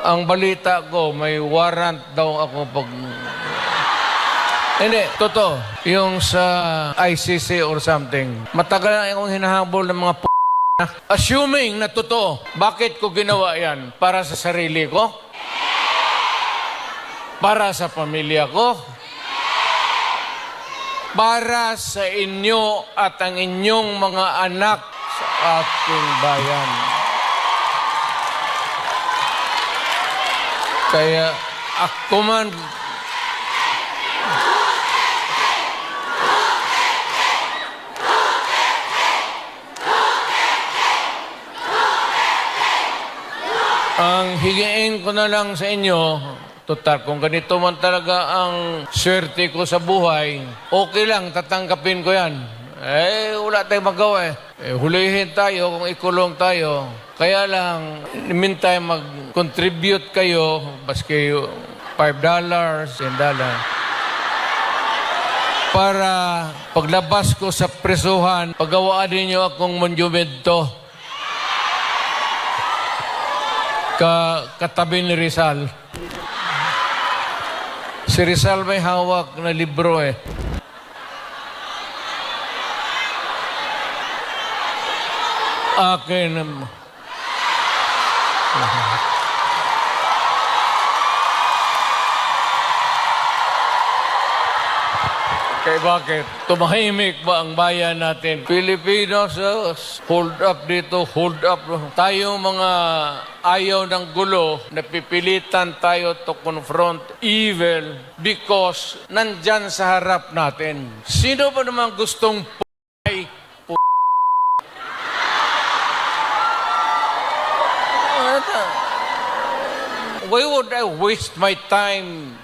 Ang balita ko, may warrant daw ako pag... Hindi, totoo. Yung sa ICC or something. Matagal na akong hinahabol ng mga assuming na totoo, bakit ko ginawa yan? Para sa sarili ko? Para sa pamilya ko? Para sa inyo at ang inyong mga anak sa ating bayan. Kaya ako man ang higiin ko na lang sa inyo, total, kung ganito man talaga ang swerte ko sa buhay, okay lang, tatanggapin ko yan. Wala tayong magawa hulihin tayo kung ikulong tayo. Kaya lang, meantime, mag-contribute kayo, baski $5, $10, para paglabas ko sa presuhan, paggawaan ninyo akong monumento katabi ni Rizal. Si Rizal may hawak na libro Akin. Kaya bakit? Tumahimik ba ang bayan natin? Pilipinos, hold up dito, hold up. Tayo mga ayaw ng gulo, napipilitan tayo to confront evil because nandyan sa harap natin. Sino ba naman gustong Why would I waste my time